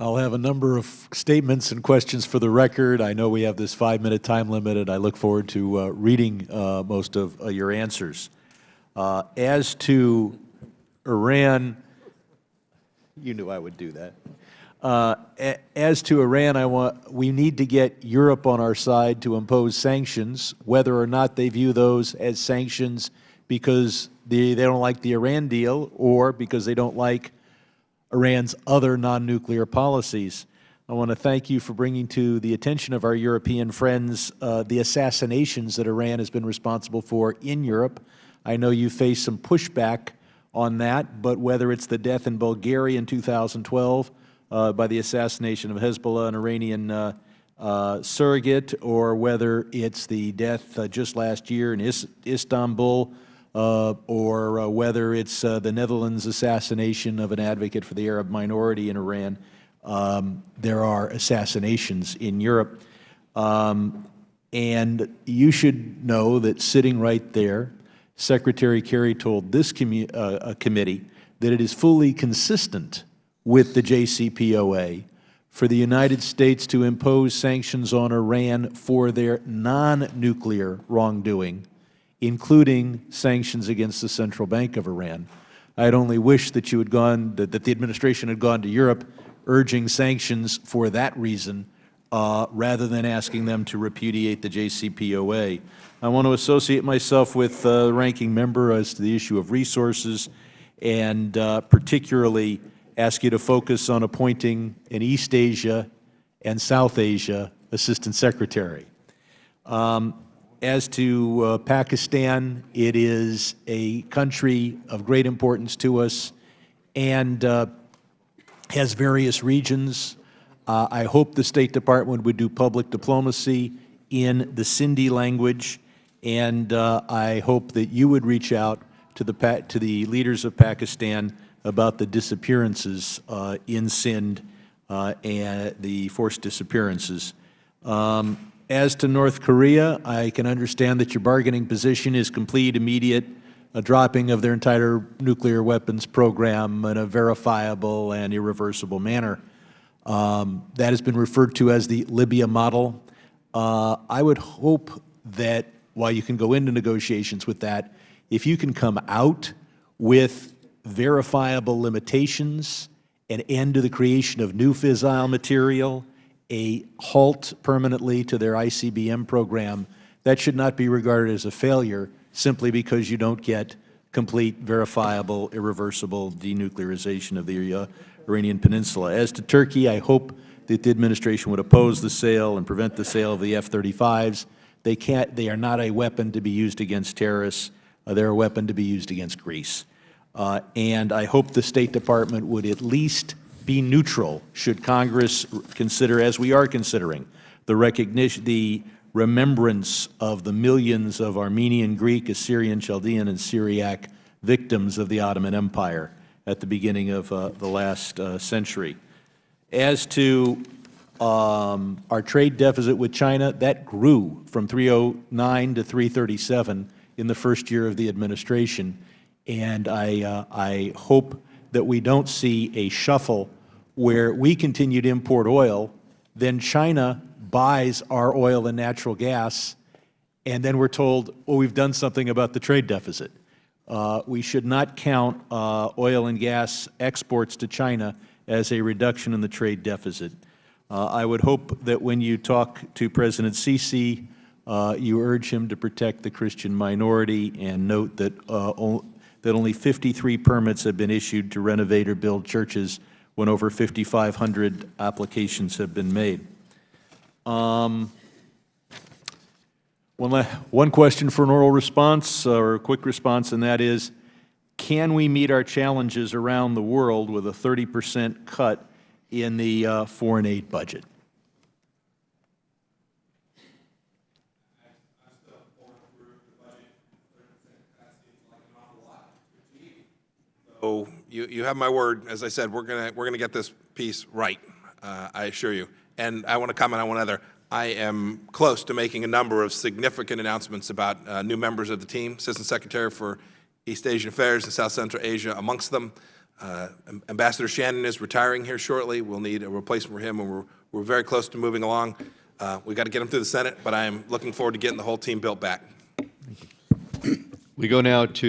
I'll have a number of statements and questions for the record. I know we have this 5-minute time limit, and I look forward to reading most of your answers. As to Iran, you knew I would do that. As to Iran, we need to get Europe on our side to impose sanctions, whether or not they view those as sanctions because they don't like the Iran deal or because they don't like Iran's other non-nuclear policies. I want to thank you for bringing to the attention of our European friends the assassinations that Iran has been responsible for in Europe. I know you face some pushback on that, but whether it's the death in Bulgaria in 2012 by the assassination of Hezbollah, an Iranian surrogate, or whether it's the death just last year in Istanbul, or whether it's the Netherlands assassination of an advocate for the Arab minority in Iran. There are assassinations in Europe. And you should know that sitting right there, Secretary Kerry told this committee that it is fully consistent with the JCPOA for the United States to impose sanctions on Iran for their non-nuclear wrongdoing, including sanctions against the Central Bank of Iran. I'd only wish that you had gone, that the administration had gone to Europe urging sanctions for that reason, rather than asking them to repudiate the JCPOA. I want to associate myself with the ranking member as to the issue of resources, and particularly ask you to focus on appointing an East Asia and South Asia Assistant Secretary. As to Pakistan, it is a country of great importance to us and has various regions. I hope the State Department would do public diplomacy in the Sindhi language, and I hope that you would reach out to the leaders of Pakistan about the disappearances in Sindh and the forced disappearances. As to North Korea, I can understand that your bargaining position is complete, immediate, a dropping of their entire nuclear weapons program in a verifiable and irreversible manner. That has been referred to as the Libya model. I would hope that while you can go into negotiations with that, if you can come out with verifiable limitations, an end to the creation of new fissile material, a halt permanently to their ICBM program, that should not be regarded as a failure simply because you don't get complete, verifiable, irreversible denuclearization of the Iranian Peninsula. As to Turkey, I hope that the administration would oppose the sale and prevent the sale of the F-35s. They are not a weapon to be used against terrorists. They're a weapon to be used against Greece. And I hope the State Department would at least be neutral should Congress consider, as we are considering, the recognition, the remembrance of the millions of Armenian, Greek, Assyrian, Chaldean, and Syriac victims of the Ottoman Empire at the beginning of the last century. As to our trade deficit with China, that grew from 309 to 337 in the first year of the administration, and I hope that we don't see a shuffle where we continue to import oil, then China buys our oil and natural gas, and then we're told, well, we've done something about the trade deficit. We should not count oil and gas exports to China as a reduction in the trade deficit. I would hope that when you talk to President Sisi, you urge him to protect the Christian minority and note that only 53 permits have been issued to renovate or build churches when over 5,500 applications have been made. One question for an oral response or a quick response, and that is, can we meet our challenges around the world with a 30% cut in the foreign aid budget? So you have my word. As I said, we're gonna get this piece right. I assure you. And I want to comment on one other. I am close to making a number of significant announcements about new members of the team. Assistant Secretary for East Asian Affairs and South Central Asia amongst them. Ambassador Shannon is retiring here shortly. We'll need a replacement for him, and we're very close to moving along. We've got to get him through the Senate, but I am looking forward to getting the whole team built back. We go now to